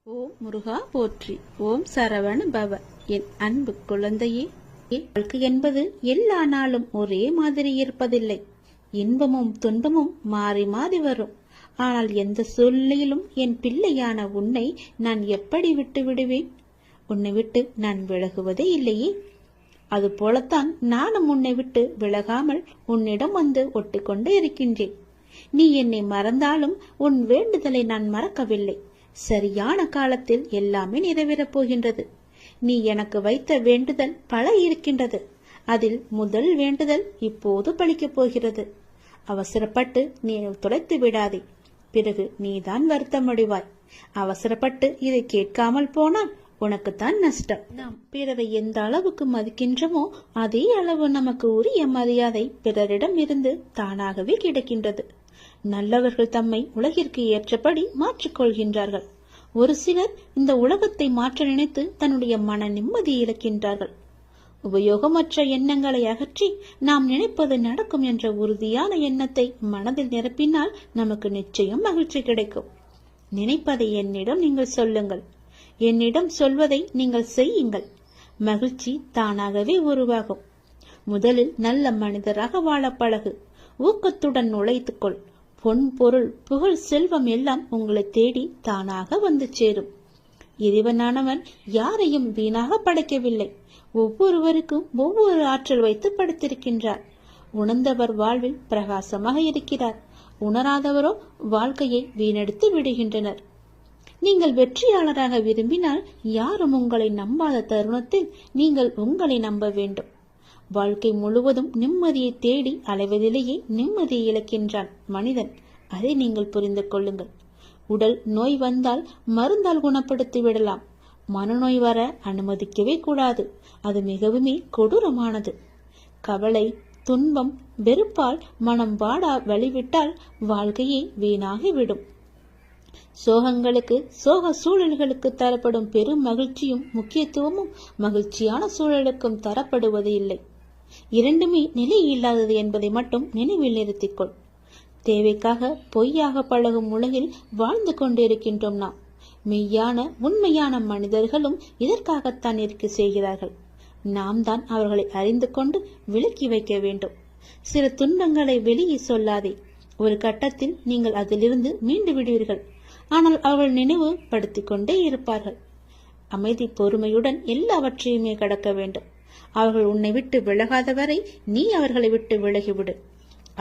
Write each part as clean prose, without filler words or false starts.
ஓம் முருகா போற்றி. ஓம் சரவண பவ. என் அன்பு குழந்தையே, வாழ்க்கை என்பது எல்லா நாளும் ஒரே மாதிரி இருப்பதில்லை. இன்பமும் துன்பமும் மாறி மாறி வரும். ஆனால் எந்த சூழ்நிலையிலும் என் பிள்ளையான உன்னை நான் எப்படி விட்டு விடுவேன்? உன்னை விட்டு நான் விலகுவதே இல்லையே. அது போலத்தான் நானும் உன்னை விட்டு விலகாமல் உன்னிடம் வந்து ஒட்டிக்கொண்டு இருக்கின்றேன். நீ என்னை மறந்தாலும் உன் வேண்டுதலை நான் மறக்கவில்லை. சரியான காலத்தில் எல்லாமே நிறைவேறப் போகின்றது. நீ எனக்கு வைத்த வேண்டுதல் பல இருக்கின்றது. அதில் முதல் வேண்டுதல் இப்போது பலிக்கப் போகிறது. அவசரப்பட்டு நீ தொலைத்து விடாதே. பிறகு நீதான் வருத்தமடைவாய். அவசரப்பட்டு இதை கேட்காமல் போனால் உனக்குத்தான் நஷ்டம். நாம் பிறரை எந்த அளவுக்கு மதிக்கின்றோமோ அதே அளவு நமக்கு உரிய மரியாதை பிறரிடம் இருந்து தானாகவே கிடைக்கின்றது. நல்லவர்கள் தம்மை உலகிற்கு ஏற்றபடி மாற்றிக்கொள்கின்றார்கள். ஒரு சிலர் இந்த உலகத்தை மாற்ற நினைத்து தன்னுடைய மன நிம்மதியை இழக்கின்றார்கள். உபயோகமற்ற எண்ணங்களை அகற்றி நாம் நினைப்பது நடக்கும் என்ற உறுதியான எண்ணத்தை மனதில் நிரப்பினால் நமக்கு நிச்சயம் மகிழ்ச்சி கிடைக்கும். நினைப்பதை என்னிடம் நீங்கள் சொல்லுங்கள். என்னிடம் சொல்வதை நீங்கள் செய்யுங்கள். மகிழ்ச்சி தானாகவே உருவாகும். முதலில் நல்ல மனிதராக வாழ பழகு. ஊக்கத்துடன் உழைத்துக்கொள். பொன், பொருள், புகழ், செல்வம் எல்லாம் உங்களை தேடி தானாக வந்து சேரும். இறைவனானவன் யாரையும் வீணாக படைக்கவில்லை. ஒவ்வொருவருக்கும் ஒவ்வொரு ஆற்றல் வைத்து படைத்திருக்கின்றார். உணர்ந்தவர் வாழ்வில் பிரகாசமாக இருக்கிறார். உணராதவரோ வாழ்க்கையை வீணடித்து விடுகின்றனர். நீங்கள் வெற்றியாளராக விரும்பினால் யாரும் உங்களை நம்பாத தருணத்தில் நீங்கள் உங்களை நம்ப வேண்டும். வாழ்க்கை முழுவதும் நிம்மதியை தேடி அலைவதிலேயே நிம்மதியை இழக்கின்றான் மனிதன். அதை நீங்கள் புரிந்து கொள்ளுங்கள். உடல் நோய் வந்தால் மருந்தால் குணப்படுத்தி விடலாம். மனநோய் வர அனுமதிக்கவே கூடாது. அது மிகவுமே கொடூரமானது. கவலை, துன்பம், வெறுப்பால் மனம் வாடா வழிவிட்டால் வாழ்க்கையே வீணாகிவிடும். சோகங்களுக்கு, சோக சூழல்களுக்கு தரப்படும் பெரும் மகிழ்ச்சியும் முக்கியத்துவமும் மகிழ்ச்சியான சூழலுக்கும் தரப்படுவது இல்லை. இரண்டுமே நிலை இல்லாதது என்பதை மட்டும் நினைவில் நிறுத்திக்கொள். தேவைக்காக பொய்யாக பழகும் உலகில் வாழ்ந்து கொண்டிருக்கின்றோம் நாம். மெய்யான உண்மையான மனிதர்களும் இதற்காகத்தான் இருக்க செய்கிறார்கள். நாம் தான் அவர்களை அறிந்து கொண்டு விலக்கி வைக்க வேண்டும். சில துன்பங்களை வெளியே சொல்லாதே. ஒரு கட்டத்தில் நீங்கள் அதிலிருந்து மீண்டு விடுவீர்கள். ஆனால் அவர்கள் நினைவு படுத்திக் கொண்டே இருப்பார்கள். அமைதி, பொறுமையுடன் எல்லாவற்றையுமே கடக்க வேண்டும். அவர்கள் உன்னை விட்டு விலகாத வரை நீ அவர்களை விட்டு விலகிவிடு.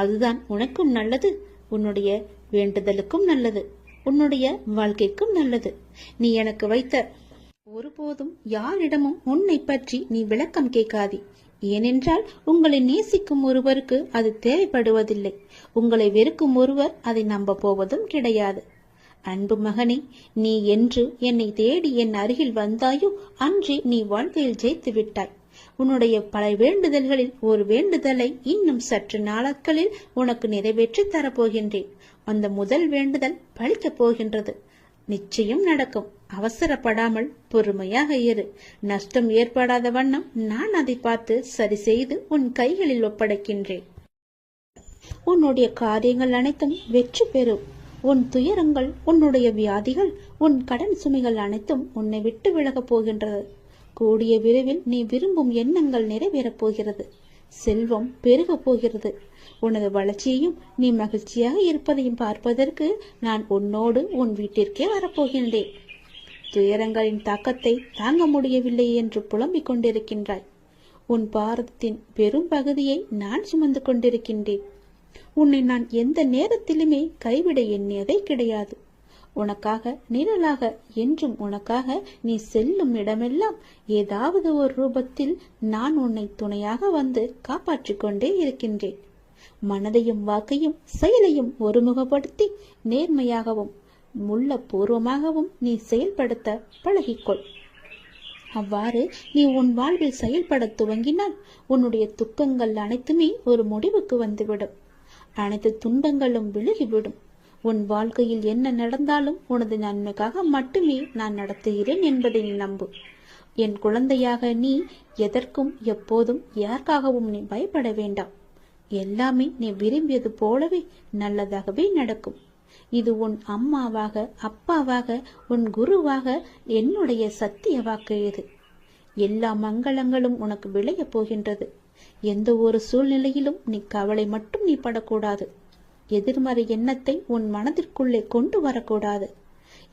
அதுதான் உனக்கும் நல்லது, உன்னுடைய வேண்டுதலுக்கும் நல்லது, உன்னுடைய வாழ்க்கைக்கும் நல்லது. நீ எனக்கு வைத்த ஒருபோதும் யாரிடமும் உன்னை பற்றி நீ விளக்கம் கேட்காதே. ஏனென்றால் உங்களை நேசிக்கும் ஒருவருக்கு அது தேவைப்படுவதில்லை. உங்களை வெறுக்கும் ஒருவர் அதை நம்ப போவதும் கிடையாது. அன்பு மகனே, நீ என்று என்னை தேடி என் அருகில் வந்தாயோ அன்றே நீ வாழ்க்கையில் ஜெயித்து விட்டாய். உன்னுடைய பல வேண்டுதல்களில் ஒரு வேண்டுதலை இன்னும் சற்று நாட்களில் உனக்கு நிறைவேற்றி தரப்போகின்றேன். அந்த முதல் வேண்டுதல் பலிக்கப் போகின்றது. நிச்சயம் நடக்கும். அவசரப்படாமல் பொறுமையாக இரு. நஷ்டம் ஏற்படாத வண்ணம் நான் அதை பார்த்து சரி செய்து உன் கைகளில் ஒப்படைக்கின்றேன். உன்னுடைய காரியங்கள் அனைத்தும் வெற்றி பெறும். உன் துயரங்கள், உன்னுடைய வியாதிகள், உன் கடன் சுமைகள் அனைத்தும் உன்னை விட்டு விலகப் போகின்றது. கூடிய விரைவில் நீ விரும்பும் எண்ணங்கள் நிறைவேறப் போகிறது. செல்வம் பெருகப் போகிறது. உனது வளர்ச்சியையும் நீ மகிழ்ச்சியாக இருப்பதையும் பார்ப்பதற்கு நான் உன்னோடு உன் வீட்டிற்கே வரப்போகின்றேன். துயரங்களின் தாக்கத்தை தாங்க முடியவில்லை என்று புலம்பிக் கொண்டிருக்கின்றாய். உன் பாரதத்தின் பெரும் பகுதியை நான் சுமந்து கொண்டிருக்கின்றேன். உன்னை நான் எந்த நேரத்திலுமே கைவிட எண்ணியதே கிடையாது. உனக்காக, நிழலாக, என்றும் உனக்காக நீ செல்லும் இடமெல்லாம் ஏதாவது ஒரு ரூபத்தில் நான் உன்னை துணையாக வந்து காப்பாற்றிக் கொண்டே இருக்கின்றேன். மனதையும் வாக்கையும் செயலையும் ஒருமுகப்படுத்தி நேர்மையாகவும் முள்ள பூர்வமாகவும் நீ செயல்படுத்த பழகிக்கொள். அவ்வாறு நீ உன் வாழ்வில் செயல்பட துவங்கினால் உன்னுடைய துக்கங்கள் அனைத்துமே ஒரு முடிவுக்கு வந்துவிடும். அனைத்து துன்பங்களும் விலகிவிடும். உன் வாழ்க்கையில் என்ன நடந்தாலும் உனது நன்மைக்காக மட்டுமே நான் நடத்துகிறேன் என்பதை நீ நம்பு. என் குழந்தையாக நீ எதற்கும் எப்போதும் யாருக்காகவும் நீ பயப்பட வேண்டாம். எல்லாமே நீ விரும்பியது போலவே நல்லதாகவே நடக்கும். இது உன் அம்மாவாக, அப்பாவாக, உன் குருவாக என்னுடைய சத்திய வாக்கு இது. எல்லா மங்களங்களும் உனக்கு விளைய போகின்றது. எந்த ஒரு சூழ்நிலையிலும் நீ கவலை மட்டும் நீ படக்கூடாது. எதிர்மறை எண்ணத்தை உன் மனதிற்குள்ளே கொண்டு வரக்கூடாது.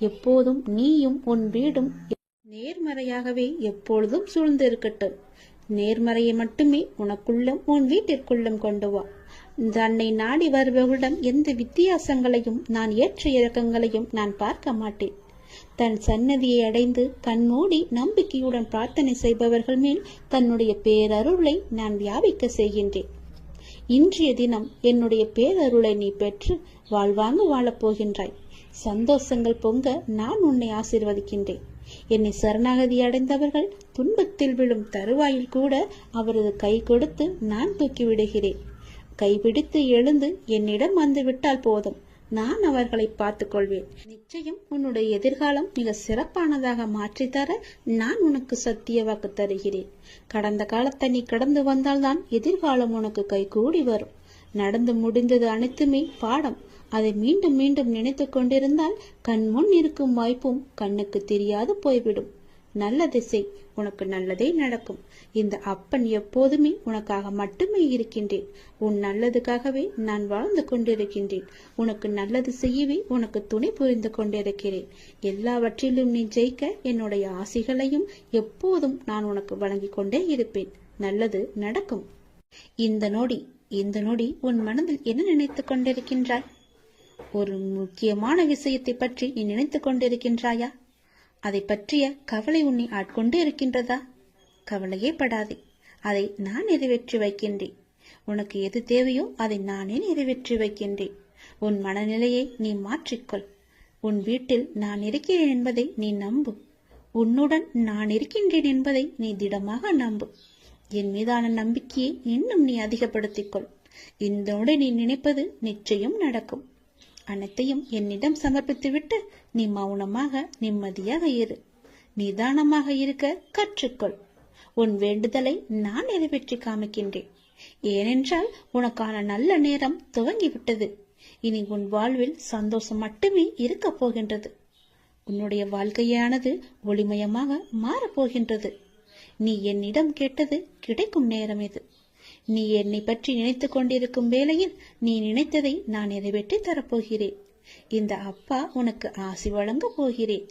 எப்போதும் நீயும் உன் வீடும் நேர்மறையாகவே எப்பொழுதும் சூழ்ந்து இருக்கட்டும். நேர்மறையை மட்டுமே உனக்குள்ளும் உன் வீட்டிற்குள்ளும் கொண்டு வா. தன்னை நாடி வருபவர்களிடம் எந்த வித்தியாசங்களையும் நான் ஏற்ற இறக்கங்களையும் நான் பார்க்க மாட்டேன். தன் சன்னதியை அடைந்து கண்மூடி நம்பிக்கையுடன் பிரார்த்தனை செய்பவர்கள் மேல் தன்னுடைய பேரருளை நான் வியாபிக்க செய்கின்றேன். இன்றைய தினம் என்னுடைய பேரருளை நீ பெற்று வாழ்வாங்க வாழப்போகின்றாய். சந்தோஷங்கள் பொங்க நான் உன்னை ஆசீர்வதிக்கின்றேன். என்னை சரணாகதி அடைந்தவர்கள் துன்பத்தில் விழும் தருவாயில் கூட அவரது கை கொடுத்து நான் தூக்கி விடுகிறேன். கைபிடித்து எழுந்து என்னிடம் வந்து விட்டால் போதும், நான் அவர்களை பார்த்து கொள்வேன். நிச்சயம் உன்னுடைய எதிர்காலம் மிக சிறப்பானதாக மாற்றித்தர நான் உனக்கு சத்திய வாக்கு தருகிறேன். கடந்த காலத்தை நீ கடந்து வந்தால்தான் எதிர்காலம் உனக்கு கைகூடி வரும். நடந்து முடிந்தது அனைத்துமே பாடம். அதை மீண்டும் மீண்டும் நினைத்து கொண்டிருந்தால் கண்முன் இருக்கும் வாய்ப்பும் கண்ணுக்கு தெரியாது போய்விடும். நல்ல திசை, உனக்கு நல்லதே நடக்கும். இந்த அப்பன் எப்போதுமே உனக்காக மட்டுமே இருக்கின்றேன். உன் நல்லதுக்காகவே நான் வாழ்ந்து கொண்டிருக்கின்றேன். உனக்கு நல்லது செய்யவே உனக்கு துணை புரிந்து கொண்டிருக்கிறேன். எல்லாவற்றிலும் நீ ஜெயிக்க என்னுடைய ஆசைகளையும் எப்போதும் நான் உனக்கு வழங்கி கொண்டே இருப்பேன். நல்லது நடக்கும். இந்த நொடி உன் மனதில் என்ன நினைத்துக் கொண்டிருக்கின்றாய்? ஒரு முக்கியமான விஷயத்தை பற்றி நீ நினைத்துக் கொண்டிருக்கின்றாயா? அதை பற்றிய கவலை உன்னை ஆட்கொண்டு இருக்கின்றதா? கவலையே படாதே, அதை நான் நிறைவேற்றி வைக்கின்றேன். உனக்கு எது தேவையோ அதை நானே நிறைவேற்றி வைக்கின்றேன். உன் மனநிலையை நீ மாற்றிக்கொள். உன் வீட்டில் நான் இருக்கிறேன் என்பதை நீ நம்பு. உன்னுடன் நான் இருக்கின்றேன் என்பதை நீ திடமாக நம்பு. என் மீதான நம்பிக்கையை இன்னும் நீ அதிகப்படுத்திக்கொள். இந்தோடு நீ நினைப்பது நிச்சயம் நடக்கும். அனைத்தையும் என்னிடம் சமர்ப்பித்துவிட்டு நீ மௌனமாக நிம்மதியாக இரு. நிதானமாக இருக்க கற்றுக்கொள். உன் வேண்டுதலை நான் நிறைவேற்றி காமிக்கின்றேன். ஏனென்றால் உனக்கான நல்ல நேரம் துவங்கிவிட்டது. இனி உன் வாழ்வில் சந்தோஷம் மட்டுமே இருக்க போகின்றது. உன்னுடைய வாழ்க்கையானது ஒளிமயமாக மாறப்போகின்றது. நீ என்னிடம் கேட்டது கிடைக்கும் நேரம் இது. நீ என்னை பற்றி நினைத்துக் கொண்டிருக்கும் வேளையில் நீ நினைத்ததை நான் நிறைவேற்றி தரப்போகிறேன். இந்த அப்பா உனக்கு ஆசி வழங்க போகிறேன்.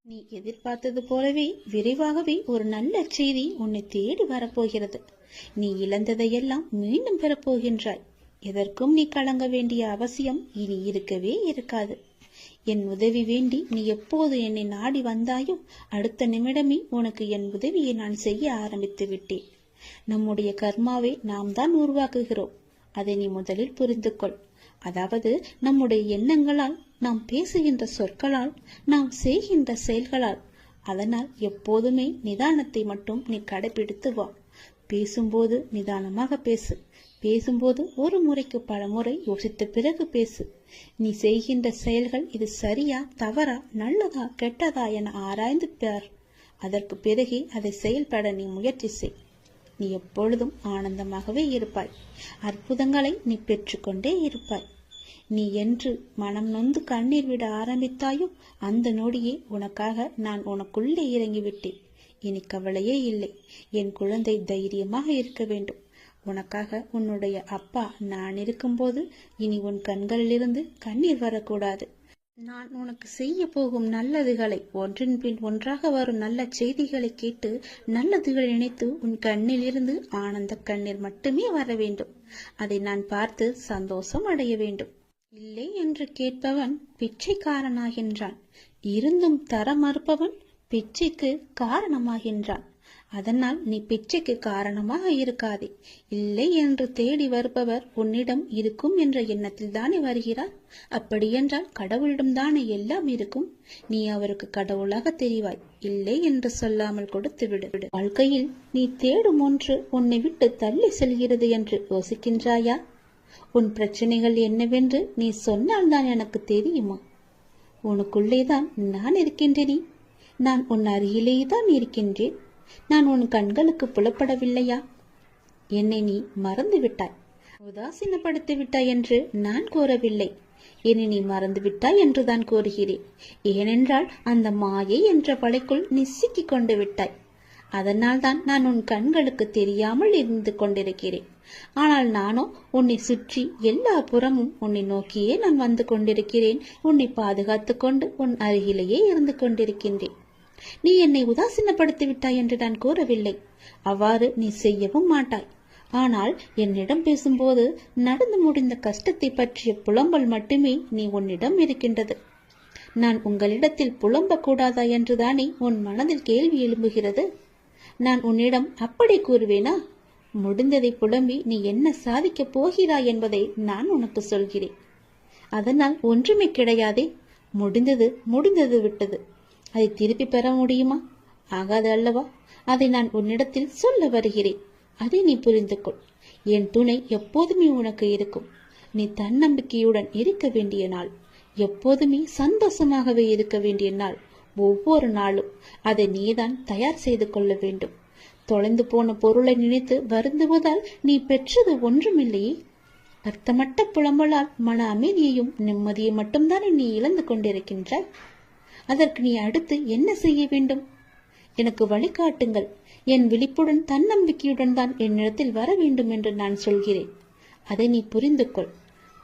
நீ எதிர்பார்த்தது போலவே விரைவாகவே ஒரு நல்ல செய்தி உன்னை தேடி வரப்போகிறது. நீ இழந்ததையெல்லாம் மீண்டும் பெறப்போகின்றாய். எதற்கும் நீ கலங்க வேண்டிய அவசியம் இனி இருக்கவே இருக்காது. என் உதவி வேண்டி நீ எப்போது என்னை நாடி வந்தாயோ அடுத்த நிமிடமே உனக்கு என் உதவியை நான் செய்ய ஆரம்பித்து விட்டேன். நம்முடைய கர்மாவை நாம் தான் உருவாக்குகிறோம். அதை நீ முதலில் புரிந்து கொள். அதாவது நம்முடைய எண்ணங்களால், நாம் பேசுகின்ற சொற்களால், நாம் செய்கின்ற செயல்களால். அதனால் எப்போதுமே நிதானத்தை மட்டும் நீ கடைபிடித்து வா. பேசும்போது நிதானமாக பேசு. பேசும்போது ஒரு முறைக்கு பல முறை யோசித்த பிறகு பேசு. நீ செய்கின்ற செயல்கள் இது சரியா, தவறா, நல்லதா, கெட்டதா என ஆராய்ந்து பார். அதற்கு பிறகே அதை செயல்பட நீ முயற்சி செய். நீ எப்பொழுதும் ஆனந்தமாகவே இருப்பாய். அற்புதங்களை நீ பெற்றுக்கொண்டே இருப்பாய். நீ என்று மனம் நொந்து கண்ணீர் விட ஆரம்பித்தாயோ அந்த நொடியே உனக்காக நான் உனக்குள்ளே இறங்கிவிட்டேன். இனி கவலையே இல்லை. என் குழந்தை தைரியமாக இருக்க வேண்டும். உனக்காக உன்னுடைய அப்பா நான் இருக்கும்போது இனி உன் கண்களிலிருந்து கண்ணீர் வரக்கூடாது. நான் உனக்கு செய்ய போகும் நல்லதுகளை, ஒன்றின் பின் ஒன்றாக வரும் நல்ல செய்திகளை கேட்டு நல்லதுகளை நினைத்து உன் கண்ணிலிருந்து ஆனந்த கண்ணீர் மட்டுமே வர வேண்டும். அதை நான் பார்த்து சந்தோஷம் அடைய வேண்டும். இல்லை என்று கேட்பவன் பிச்சைக்காரனாகின்றான். இருந்தும் தர மறுப்பவன் பிச்சைக்கு காரணமாகின்றான். அதனால் நீ பிச்சைக்கு காரணமாக இருக்காதே. இல்லை என்று தேடி வருபவர் உன்னிடம் இருக்கும் என்ற எண்ணத்தில் தானே வருகிறார். அப்படியென்றால் கடவுளிடம் தானே எல்லாம் இருக்கும். நீ அவருக்கு கடவுளாக தெரிவாய். இல்லை என்று சொல்லாமல் கொடுத்து விடு. வாழ்க்கையில் நீ தேடும் ஒன்று உன்னை விட்டு தள்ளி செல்கிறது என்று யோசிக்கின்றாயா? உன் பிரச்சனைகள் என்னவென்று நீ சொன்னால் தான் எனக்கு தெரியுமா? உனக்குள்ளேதான் நான் இருக்கின்றேனே. நான் உன் அருகிலேயே தான் இருக்கின்றேன். நான் உன் கண்களுக்கு புலப்படவில்லையா? என்னை நீ மறந்து விட்டாய், உதாசீனப்படுத்தி விட்டாய் என்று நான் கூறவில்லை. இனி நீ மறந்துவிட்டாய் என்றுதான் கூறுகிறேன். ஏனென்றால் அந்த மாயை என்ற வலைக்குள் நீ சிக்கிக் கொண்டு விட்டாய். அதனால்தான் நான் உன் கண்களுக்கு தெரியாமல் இருந்து கொண்டிருக்கிறேன். ஆனால் நானோ உன்னை சுற்றி எல்லா புறமும் உன்னை நோக்கியே நான் வந்து கொண்டிருக்கிறேன். உன்னை பாதுகாத்து கொண்டு உன் அருகிலேயே இருந்து கொண்டிருக்கின்றேன். நீ என்னை உதாசீனப்படுத்தி விட்டாய் என்று நான் கூறவில்லை. அவ்வாறு நீ செய்யவும் மாட்டாய். ஆனால் என்னிடம் பேசும்போது நடந்து முடிந்த கஷ்டத்தை பற்றிய புலம்பல் மட்டுமே நீ உன்னிடம் இருக்கின்றது. நான் உங்களிடத்தில் புலம்ப கூடாதா என்றுதானே உன் மனதில் கேள்வி எழும்புகிறது. நான் உன்னிடம் அப்படி கூறுவேனா? முடிந்ததை புலம்பி நீ என்ன சாதிக்கப் போகிறாய் என்பதை நான் உனக்கு சொல்கிறேன். அதனால் ஒன்றுமே கிடையாதே. முடிந்தது முடிந்தது விட்டது. அதை திருப்பி பெற முடியுமா? ஆகாது அல்லவா? அதை நான் உன்னிடத்தில் சொல்ல வருகிறேன். அதை நீ புரிந்து கொள். என் துணை எப்போதுமே உனக்கு இருக்கும். நீ தன்னம்பிக்கையுடன் இருக்க வேண்டிய நாள், எப்போதுமே சந்தோஷமாகவே இருக்க வேண்டிய நாள். ஒவ்வொரு நாளும் அதை நீதான் தயார் செய்து கொள்ள வேண்டும். தொலைந்து போன பொருளை நினைத்து வருந்துவதால் நீ பெற்றது ஒன்றுமில்லையே. அர்த்தமற்ற புலம்பலால் மன அமைதியையும் நிம்மதியை மட்டும்தானே நீ இழந்து கொண்டிருக்கின்றாய். அதற்கு நீ அடுத்து என்ன செய்ய வேண்டும்? எனக்கு வழிகாட்டுங்கள். என் விழிப்புடன் தன்னம்பிக்கையுடன் தான் என்னிடத்தில் வர வேண்டும் என்று நான் சொல்கிறேன். அதை நீ புரிந்து கொள்.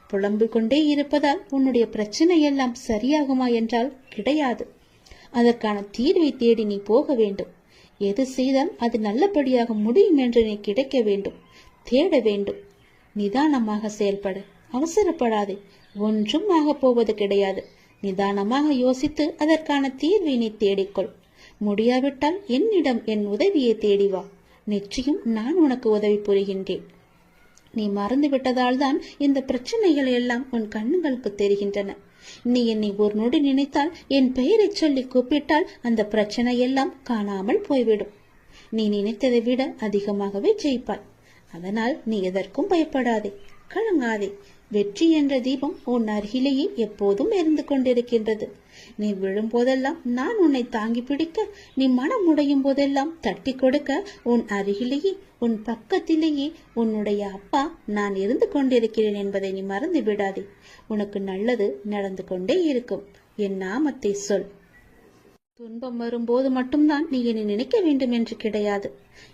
புலம்பிக் கொண்டே இருப்பதால் உன்னுடைய பிரச்சனை எல்லாம் சரியாகுமா என்றால் கிடையாது. அதற்கான தீர்வை தேடி நீ போக வேண்டும். எது செய்தால் அது நல்லபடியாக முடியும் என்று நீ கிடைக்க வேண்டும், தேட வேண்டும். நிதானமாக செயல்பட, அவசரப்படாதே. ஒன்றும் ஆக போவது கிடையாது. நிதானமாக யோசித்து அதற்கான தீர்வை நீ தேடிக்கொள். முடியாவிட்டால் என்னிடம் என் உதவியை தேடி வா. நிச்சயம் நான் உனக்கு உதவி புரிகின்றேன். நீ மறந்து விட்டதால் தான் இந்த பிரச்சனைகள் எல்லாம் உன் கண்ணுகளுக்கு தெரிகின்றன. நீ என்னை ஒரு நொடி நினைத்தால், என் பெயரை சொல்லி கூப்பிட்டால் அந்த பிரச்சனை எல்லாம் காணாமல் போய்விடும். நீ நினைத்ததை விட அதிகமாகவே ஜெயிப்பாய். அதனால் நீ எதற்கும் பயப்படாதே, கலங்காதே. வெற்றி என்ற தீபம் உன் அருகிலேயே எப்போதும் எரிந்து கொண்டிருக்கின்றது. நீ விழும் போதெல்லாம் நான் உன்னை தாங்கி பிடிக்க, நீ மனம் உடையும் போதெல்லாம் தட்டி கொடுக்க, உன் அருகிலேயே, உன் பக்கத்திலேயே உன்னுடைய அப்பா நான் இருந்து கொண்டிருக்கிறேன் என்பதை நீ மறந்து விடாதே. உனக்கு நல்லது நடந்து கொண்டே இருக்கும். என் நாமத்தை சொல். துன்பம் வரும்போது மட்டும்தான் நீ என்னை நினைக்க வேண்டும் என்று கிடையாது.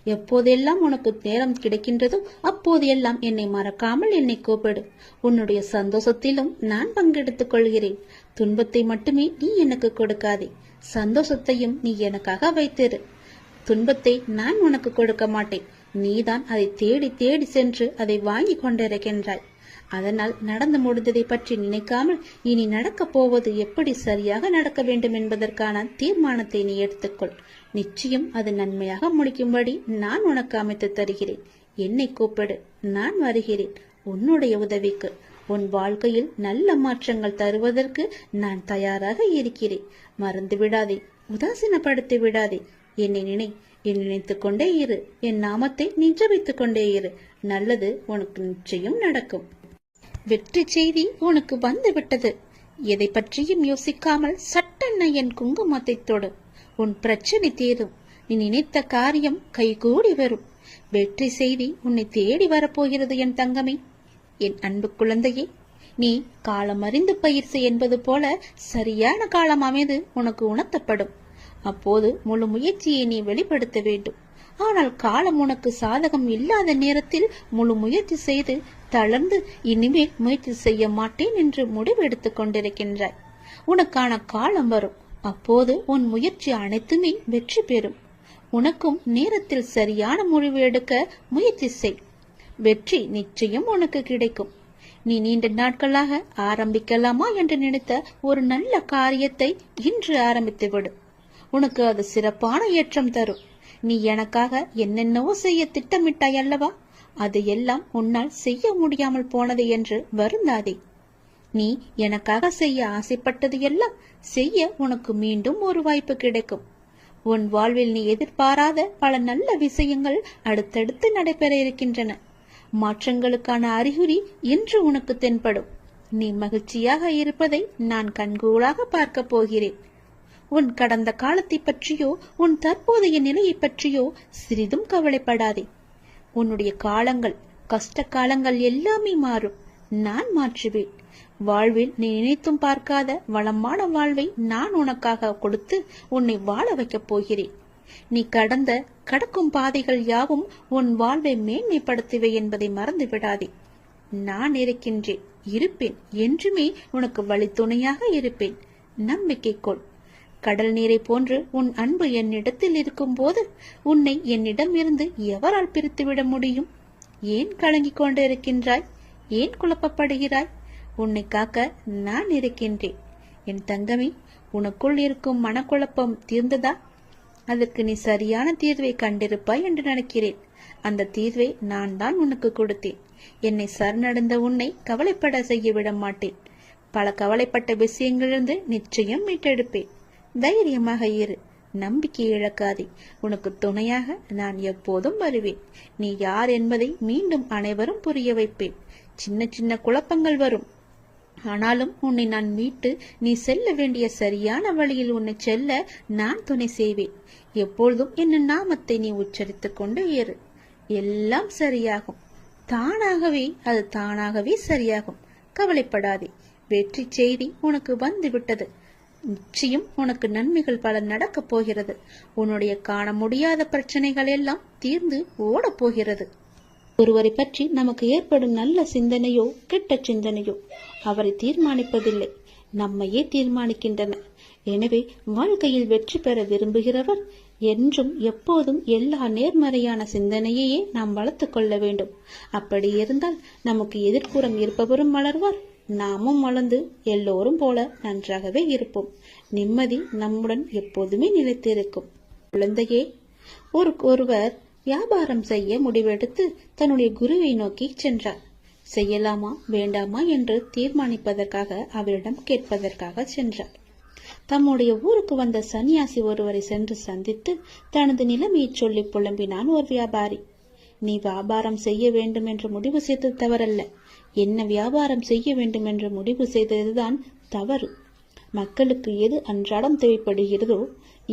எப்போதெல்லாம் உனக்கு நேரம் கிடைக்கின்றதோ அப்போது எல்லாம் என்னை மறக்காமல் என்னை கூப்பிடு. உன்னுடைய சந்தோஷத்திலும் நான் பங்கெடுத்துக் கொள்கிறேன். துன்பத்தை மட்டுமே நீ எனக்கு கொடுக்காதே, சந்தோஷத்தையும் நீ எனக்காக வைத்திரு. துன்பத்தை நான் உனக்கு கொடுக்க மாட்டேன். நீதான் அதை தேடி தேடி சென்று அதை வாங்கி கொண்டிருக்கின்றாய். அதனால் நடந்து முடிந்ததை பற்றி நினைக்காமல் இனி நடக்கப் போவது எப்படி சரியாக நடக்க வேண்டும் என்பதற்கான தீர்மானத்தை நீ எடுத்துக்கொள். நிச்சயம் அது நன்மையாக முடிக்கும்படி நான் உனக்கு அமைத்து தருகிறேன். என்னை கூப்பிடு, நான் வருகிறேன் உன்னுடைய உதவிக்கு. உன் வாழ்க்கையில் நல்ல மாற்றங்கள் தருவதற்கு நான் தயாராக இருக்கிறேன். மறந்து விடாதே, உதாசீனப்படுத்தி விடாதே. என்னை நினைத்துக் கொண்டே இரு. என் நாமத்தை நீ ஜபித்துக் கொண்டே இரு. நல்லது உனக்கு நிச்சயம் நடக்கும். வெற்றி செய்தி உனக்கு வந்து விட்டது. எதை பற்றியும் யோசிக்காமல் சட்டென்ன என் குங்குமத்தை தொடு. உன் பிரச்சனை தீரும். நீ நினைத்த காரியம் கைகூடி வரும். வெற்றி செய்தி உன்னை தேடி வரப்போகிறது என் தங்கமே, என் அன்பு குழந்தையே. நீ காலம் அறிந்து பயிற்சி என்பது போல சரியான காலம் அமைது உனக்கு உணர்த்தப்படும். அப்போது முழு முயற்சியை நீ வெளிப்படுத்த வேண்டும். ஆனால் காலம் உனக்கு சாதகம் இல்லாத நேரத்தில் முழு முயற்சி செய்து தளர்ந்து இனிமேல் முயற்சி செய்ய மாட்டேன் என்று முடிவெடுத்துக் கொண்டிருக்கின்றாய். உனக்கான காலம் வரும். அப்போது உன் முயற்சி அனைத்துமே வெற்றி பெறும். உனக்கும் நேரத்தில் சரியான முடிவு எடுக்க முயற்சி செய். வெற்றி நிச்சயம் உனக்கு கிடைக்கும். நீ நீண்ட நாட்களாக ஆரம்பிக்கலாமா என்று நினைத்த ஒரு நல்ல காரியத்தை இன்று ஆரம்பித்து விடு. உனக்கு அது சிறப்பான ஏற்றம் தரும். நீ எனக்காக என்னென்னவோ செய்ய திட்டமிட்டாய் அல்லவா? அது எல்லாம் உன்னால் செய்ய முடியாமல் போனது என்று வருந்தாதே. நீ எனக்காக செய்ய ஆசைப்பட்டது எல்லாம் செய்ய உனக்கு மீண்டும் ஒரு வாய்ப்பு கிடைக்கும். உன் வாழ்வில் நீ எதிர்பாராத பல நல்ல விஷயங்கள் அடுத்தடுத்து நடைபெற இருக்கின்றன. மாற்றங்களுக்கான அறிகுறி இன்று உனக்கு தென்படும். நீ மகிழ்ச்சியாக இருப்பதை நான் கண்கூடாக பார்க்க போகிறேன். உன் கடந்த காலத்தை பற்றியோ உன் தற்போதைய நிலையை பற்றியோ சிறிதும் கவலைப்படாதே. உன்னுடைய காலங்கள், கஷ்ட காலங்கள் எல்லாமே மாறும். நான் மாற்றுவேன். வாழ்வில் நீ நினைத்தும் பார்க்காத வளமான வாழ்வை நான் உனக்காக கொடுத்து உன்னை வாழ வைக்கப் போகிறேன். நீ கடக்கும் பாதைகள் யாவும் உன் வாழ்வை மேன்மைப்படுத்துவே என்பதை மறந்து விடாதே. நான் இருக்கின்றேன், இருப்பேன், என்றுமே உனக்கு வழித்துணையாக இருப்பேன். நம்பிக்கை கொள். கடல் நீரை போன்று உன் அன்பு என்னிடத்தில் இருக்கும் போது உன்னை என்னிடம் இருந்து எவரால் பிரித்துவிட முடியும்? ஏன் கலங்கிக் கொண்டு இருக்கின்றாய்? ஏன் குழப்பப்படுகிறாய்? உன்னை காக்க நான் இருக்கின்றேன். என் தங்கமே, உனக்குள் இருக்கும் மனக்குழப்பம் தீர்ந்ததா? அதற்கு நீ சரியான தீர்வை கண்டிருப்பாய் என்று நினைக்கிறேன். அந்த தீர்வை நான் தான் உனக்கு கொடுத்தேன். என்னை சரணடைந்த உன்னை கவலைப்பட செய்ய விட மாட்டேன். பல கவலைப்பட்ட விஷயங்களிலிருந்து நிச்சயம் மீட்டெடுப்பேன். தைரியமாக இரு, நம்பிக்கை இழக்காதே. உனக்கு துணையாக நான் எப்போதும் வருவேன். நீ யார் என்பதை மீண்டும் அனைவரும் புரிய வைப்பேன். சின்ன சின்ன குழப்பங்கள் வரும், ஆனாலும் உன்னை நான் மீட்டு நீ செல்ல வேண்டிய சரியான வழியில் உன்னை செல்ல நான் துணை செய்வேன். எப்பொழுதும் என் நாமத்தை நீ உச்சரித்துக் கொண்டு ஏறு. எல்லாம் சரியாகும். அது தானாகவே சரியாகும். கவலைப்படாதே. வெற்றி செய்தி உனக்கு வந்து விட்டது. நிச்சயம் உனக்கு நன்மைகள் பல நடக்கப் போகிறது. உன்னுடைய காண முடியாத பிரச்சனைகள் எல்லாம் தீர்ந்து ஓடப் போகிறது. ஒருவரை பற்றி நமக்கு ஏற்படும் நல்ல சிந்தனையோ கெட்ட சிந்தனையோ அவரை தீர்மானிப்பதில்லை, நம்மையே தீர்மானிக்கின்றன. எனவே வாழ்க்கையில் வெற்றி பெற விரும்புகிறவர் என்றும் எப்போதும் எல்லா நேர்மறையான சிந்தனையையே நாம் வளர்த்துக் கொள்ள வேண்டும். அப்படி இருந்தால் நமக்கு எதிர்ப்புறம் இருப்பவரும் வளர்வார், நாமும் வளர்ந்து எல்லோரும் போல நன்றாகவே இருப்போம். நிம்மதி நம்முடன் எப்போதுமே நிலைத்திருக்கும். குழந்தையே, ஒருவர் வியாபாரம் செய்ய முடிவெடுத்து தன்னுடைய குருவை நோக்கி சென்றார். செய்யலாமா வேண்டாமா என்று தீர்மானிப்பதற்காக அவரிடம் கேட்பதற்காக சென்றார். தம்முடைய ஊருக்கு வந்த சன்னியாசி ஒருவரை சென்று சந்தித்து தனது நிலைமையை சொல்லி புலம்பினான் ஒரு வியாபாரி. நீ வியாபாரம் செய்ய வேண்டும் என்று முடிவு செய்தது தவறல்ல, என்ன வியாபாரம் செய்ய வேண்டும் என்று முடிவு செய்ததுதான் தவறு. மக்களுக்கு எது அன்றாடம் தேவைப்படுகிறதோ,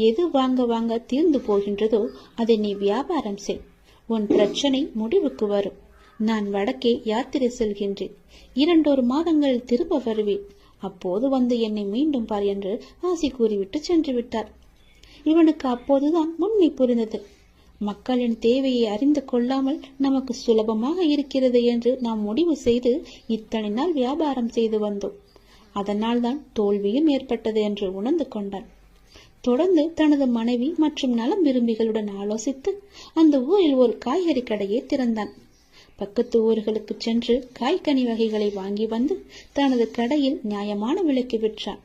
எது வாங்க தீர்ந்து போகின்றதோ அதை நீ வியாபாரம் செய். உன் பிரச்சனை முடிவுக்கு வரும். நான் வடக்கே யாத்திரை செல்கின்றேன். 2 மாதங்கள் திரும்ப வருவேன். அப்போது வந்து என்னை மீண்டும் பார் என்று ஆசி கூறிவிட்டு சென்று விட்டார். இவனுக்கு அப்போதுதான் உண்மை புரிந்தது. மக்களின் தேவையை அறிந்து கொள்ளாமல் நமக்கு சுலபமாக இருக்கிறது என்று நாம் முடிவு செய்து இத்தனை நாள் வியாபாரம் செய்து வந்தோம். அதனால் தான் தோல்வியும் ஏற்பட்டது என்று உணர்ந்து கொண்டான். தொடர்ந்து தனது மனைவி மற்றும் நலம் விரும்பிகளுடன் ஆலோசித்து அந்த ஊரில் ஒரு காய்கறி கடையை திறந்தான். பக்கத்து ஊர்களுக்கு சென்று காய்கனி வகைகளை வாங்கி வந்து தனது கடையில் நியாயமான விலைக்கு விற்றான்.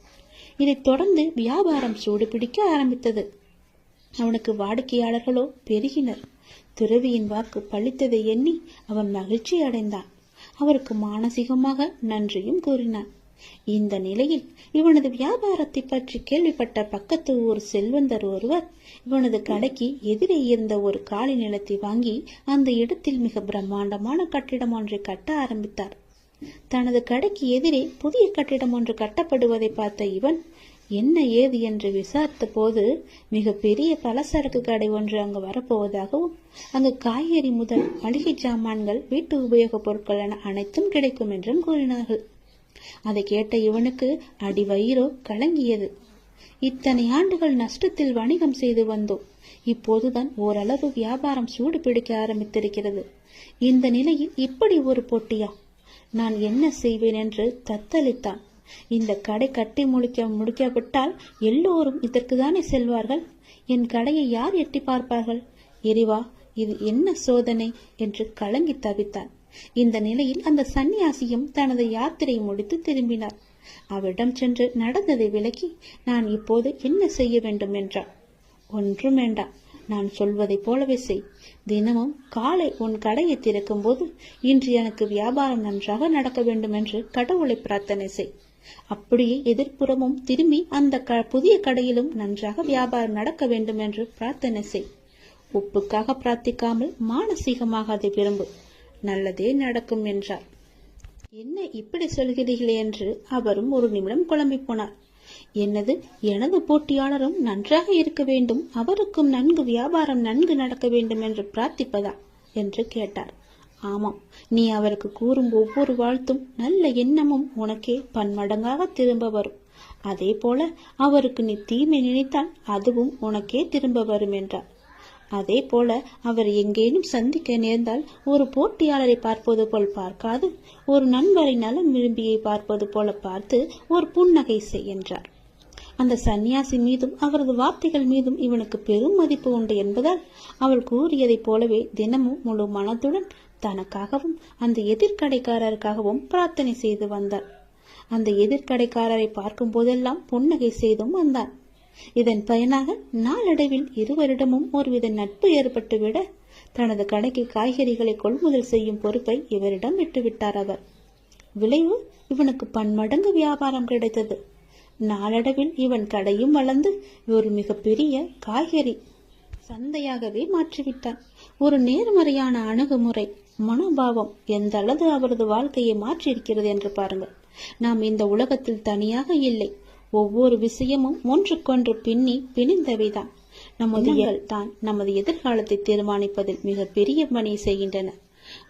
இதைத் தொடர்ந்து வியாபாரம் சூடு பிடிக்க ஆரம்பித்தது. அவனுக்கு வாடிக்கையாளர்களோ பெருகினர். துறவியின் வாக்கு பழித்ததை எண்ணி அவன் மகிழ்ச்சி அடைந்தான். அவருக்கு மானசீகமாக நன்றியும் கூறினான். இந்த நிலையில் இவனது வியாபாரத்தை பற்றி கேள்விப்பட்ட பக்கத்து ஊர் செல்வந்தர் ஒருவர் இவனது கடைக்கு எதிரே இருந்த ஒரு காலி நிலத்தை வாங்கி அந்த இடத்தில் மிக பிரம்மாண்டமான கட்டிடம் ஒன்றை கட்ட ஆரம்பித்தார். தனது கடைக்கு எதிரே புதிய கட்டிடம் ஒன்று கட்டப்படுவதை பார்த்த இவன் என்ன ஏது என்று விசாரித்த போது மிக பெரிய பலசரக்கு கடை ஒன்று அங்கு வரப்போவதாகவும் அங்கு காய்கறி முதல் மளிகை சாமான்கள், வீட்டு உபயோகப் பொருட்கள் என அனைத்தும் கிடைக்கும் என்றும் கூறினார்கள். அதை கேட்ட இவனுக்கு அடிவயிறோ கலங்கியது. இத்தனை ஆண்டுகள் நஷ்டத்தில் வணிகம் செய்து வந்தோம். இப்போதுதான் ஓரளவு வியாபாரம் சூடு பிடிக்க ஆரம்பித்திருக்கிறது. இந்த நிலையில் இப்படி ஒரு போட்டியா? நான் என்ன செய்வேன் என்று தத்தளித்தான். இந்த கடை கட்டி முடிக்காவிட்டால் எல்லோரும் இதற்கு தானே செல்வார்கள். என் கடையை யார் எட்டி பார்ப்பார்கள்? இறைவா, இது என்ன சோதனை என்று கலங்கி தவித்தான். இந்த நிலையில் அந்த சன்னியாசியும் தனது யாத்திரை முடித்து திரும்பினார். அவரிடம் சென்று நடந்ததை விளக்கி, நான் இப்போது என்ன செய்ய வேண்டும் என்றார். ஒன்றும் வேண்டாம், நான் சொல்வதை போலவே செய். தினமும் காலை உன் கடையை திறக்கும் போது இன்று எனக்கு வியாபாரம் நன்றாக நடக்க வேண்டும் என்று கடவுளை பிரார்த்தனை செய். அப்படியே எதிர்ப்புறமும் திரும்பி அந்த புதிய கடையிலும் நன்றாக வியாபாரம் நடக்க வேண்டும் என்று பிரார்த்தனை செய். உப்புக்காக பிரார்த்திக்காமல் மானசீகமாக அதை விரும்பு. நல்லதே நடக்கும் என்றார். என்ன இப்படி சொல்கிறீர்களே என்று அவரும் ஒரு நிமிடம் குழம்பி போனார். என்னது, எனது போட்டியாளரும் நன்றாக இருக்க வேண்டும், அவருக்கும் நன்கு வியாபாரம் நன்கு நடக்க வேண்டும் என்று பிரார்த்திப்பதா என்று கேட்டார். ஆமாம், நீ அவருக்கு கூறும் ஒவ்வொரு வாழ்த்தும் நல்ல எண்ணமும் உனக்கே பன்மடங்காக திரும்ப வரும். அதே போல அவருக்கு நீ தீமை நினைத்தால் அதுவும் உனக்கே திரும்ப வரும் என்றார். அதே போல அவர் எங்கேனும் சந்திக்க நேர்ந்தால் ஒரு போட்டியாளரை பார்ப்பது போல் பார்க்காது, ஒரு நண்பரை நலம் விரும்பியை பார்ப்பது போல பார்த்து ஒரு புன்னகை செய் என்றார். அந்த சந்நியாசி மீதும் அவரது வார்த்தைகள் மீதும் இவனுக்கு பெரும் மதிப்பு உண்டு என்பதால் அவள் கூறியதைப் போலவே தினமும் முழு மனத்துடன் தனக்காகவும் அந்த எதிர்கடைக்காரருக்காகவும் பிரார்த்தனை செய்து வந்தார். அந்த எதிர்கடைக்காரரை பார்க்கும் போதெல்லாம் புன்னகை செய்தும் வந்தான். இதன் பயனாக நாளடைவில் இருவரிடமும் ஒருவித நட்பு ஏற்பட்டுவிட தனது கடைக்கு காய்கறிகளை கொள்முதல் செய்யும் பொறுப்பை இவரிடம் விட்டுவிட்டார் அவர். விளைவு இவனுக்கு பன்மடங்கு வியாபாரம் கிடைத்தது. நாளடைவில் இவன் கடையும் வளர்ந்து ஒரு மிகப்பெரிய காய்கறி சந்தையாகவே மாற்றிவிட்டான். ஒரு நேர்மறையான அணுகுமுறை, மனோபாவம் எந்த அளவு அவரது வாழ்க்கையை மாற்றியிருக்கிறது என்று பாருங்கள். நாம் இந்த உலகத்தில் தனியாக இல்லை. ஒவ்வொரு விஷயமும் ஒன்றுக்கொன்று பிணிந்தவைதான். நமது தான் நமது எதிர்காலத்தை தீர்மானிப்பதில் மிக பெரிய பணி செய்கின்றன.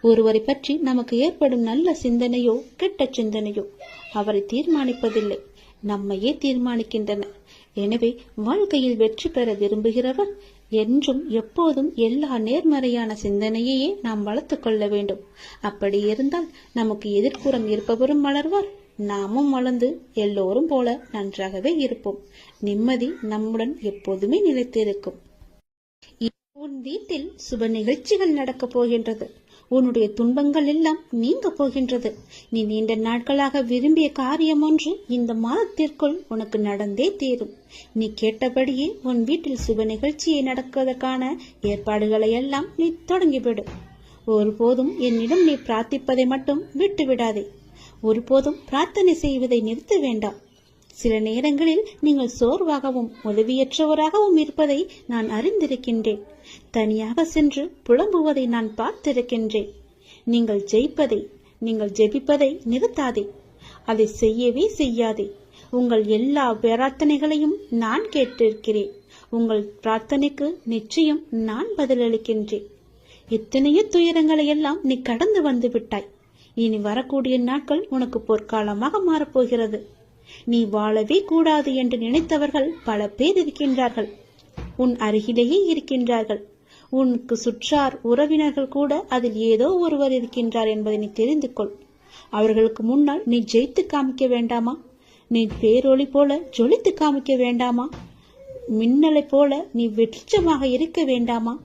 ஒருவரை பற்றி நமக்கு ஏற்படும் நல்ல சிந்தனையோ கெட்ட சிந்தனையோ அவரை தீர்மானிப்பதில்லை, நம்மையே தீர்மானிக்கின்றன. எனவே வாழ்க்கையில் வெற்றி பெற விரும்புகிறவர் என்றும் எப்போதும் எல்லா நேர்மறையான சிந்தனையையே நாம் வளர்த்துக் கொள்ள வேண்டும். அப்படி இருந்தால் நமக்கு எதிர்ப்புறம் இருப்பவரும் வளர்வார், நாமும் வளர்ந்து எல்லோரும் போல நன்றாகவே இருப்போம். நிம்மதி நம்முடன் எப்போதுமே நிலைத்திருக்கும். உன் வீட்டில் சுப நிகழ்ச்சிகள் நடக்கப் போகின்றது. உன்னுடைய துன்பங்கள் எல்லாம் நீங்க போகின்றது. நீ நீண்ட நாட்களாக விரும்பிய காரியம் ஒன்று இந்த மாதத்திற்குள் உனக்கு நடந்தே தீரும். நீ கேட்டபடியே உன் வீட்டில் சுப நிகழ்ச்சியை நடக்குவதற்கான ஏற்பாடுகளை எல்லாம் நீ தொடங்கிவிடு. ஒருபோதும் என்னிடம் நீ பிரார்த்திப்பதை மட்டும் விட்டு விடாதே. ஒருபோதும் பிரார்த்தனை செய்வதை நிறுத்த வேண்டாம். சில நேரங்களில் நீங்கள் சோர்வாகவும் உதவியற்றவராகவும் இருப்பதை நான் அறிந்திருக்கின்றேன். தனியாக சென்று புலம்புவதை நான் பார்த்திருக்கின்றேன். நீங்கள் ஜெபிப்பதை நிறுத்தாதே. அதை செய்யவே செய்யாதே. உங்கள் எல்லா பிரார்த்தனைகளையும் நான் கேட்டிருக்கிறேன். உங்கள் பிரார்த்தனைக்கு நிச்சயம் நான் பதிலளிக்கின்றேன். எத்தனையோ துயரங்களை எல்லாம் நீ கடந்து வந்து விட்டாய். இனி வரக்கூடிய நாட்கள் உனக்கு பொற்காலமாக மாறப்போகிறது. நீ வாழவே கூடாது என்று நினைத்தவர்கள் பல பேர் இருக்கின்றார்கள். உன் அருகிலேயே இருக்கின்றார்கள். உனக்கு சுற்றார் உறவினர்கள் கூட அதில் ஏதோ ஒருவர் இருக்கின்றார் என்பதை நீ தெரிந்து கொள். அவர்களுக்கு முன்னால் நீ ஜெயித்து காமிக்க வேண்டாமா? நீ பேரொளி போல ஜொலித்து காமிக்க வேண்டாமா? மின்னலை போல நீ வெளிச்சமாக இருக்க வேண்டாமா?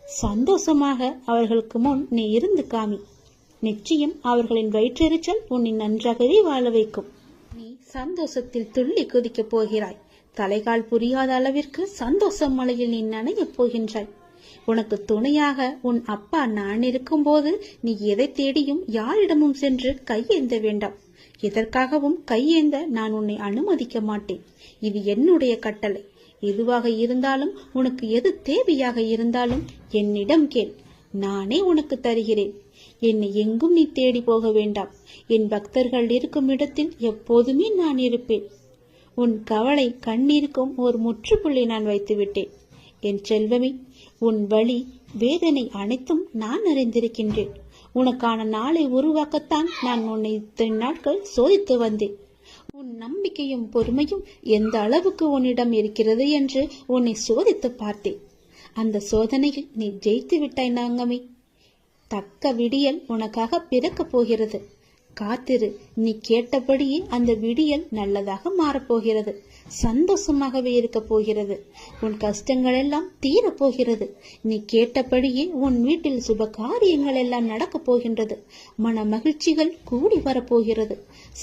சந்தோஷமாக அவர்களுக்கு முன் நீ இருந்து காமி. நிச்சயம் அவர்களின் வயிற்றெரிச்சல் உன்னை நன்றாகவே வாழ வைக்கும். நீ சந்தோஷத்தில் துள்ளி குதிக்கப் போகிறாய். தலைகால் புரியாத அளவிற்கு சந்தோஷம் மலையில் நீ நனையப் போகின்றாய். உனக்கு துணையாக உன் அப்பா நான் இருக்கும்போது நீ எதை தேடியும் யாரிடமும் சென்று கையேந்த வேண்டாம். எதற்காகவும் கையேந்த நான் உன்னை அனுமதிக்க மாட்டேன். இது என்னுடைய கட்டளை. எதுவாக இருந்தாலும் உனக்கு எது தேவையாக இருந்தாலும் என்னிடம் கேள். நானே உனக்கு தருகிறேன். என்னை எங்கும் நீ தேடி போக வேண்டாம். என் பக்தர்கள் இருக்கும் இடத்தில் எப்போதுமே நான் இருப்பேன். உன் கவலை கண்ணீருக்கும் ஒரு முற்றுப்புள்ளி நான் வைத்துவிட்டேன். என் செல்வமே, உன் வலி வேதனை அனைத்தும் நான் அறிந்திருக்கின்றேன். உனக்கான நாளை உருவாக்கத்தான் நான் உன்னை இத்தனை நாட்கள் சோதித்து வந்தேன். உன் நம்பிக்கையும் பொறுமையும் எந்த அளவுக்கு உன்னிடம் இருக்கிறது என்று உன்னை சோதித்து பார்த்தேன். அந்த சோதனையில் நீ ஜெயித்து விட்டாய் நாங்கமே. தக்க விடியல் உனக்காக பிறக்கப் போகிறது. காத்திரு. நீ கேட்டபடியே அந்த விடியல் நல்லதாக மாறப்போகிறது. சந்தோஷமாகவே இருக்க போகிறது. உன் கஷ்டங்கள் எல்லாம் தீரப்போகிறது. நீ கேட்டபடியே உன் வீட்டில் சுப காரியங்கள் எல்லாம் நடக்கப் போகின்றது. மன மகிழ்ச்சிகள் கூடி வரப்போகிறது.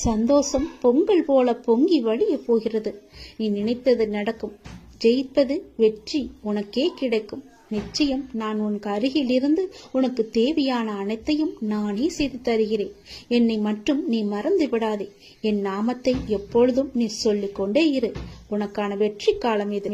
சந்தோஷம் பொங்கல் போல பொங்கி வழிய போகிறது. நீ நினைத்தது நடக்கும். ஜெயிப்பது வெற்றி உனக்கே கிடைக்கும். நிச்சயம் நான் உனக்கு அருகில் இருந்து உனக்கு தேவையான அனைத்தையும் நானே செய்து தருகிறேன். என்னை மட்டும் நீ மறந்து விடாதே. என் நாமத்தை எப்பொழுதும் நீ சொல்லிக் கொண்டே இரு. உனக்கான வெற்றி காலம் இது.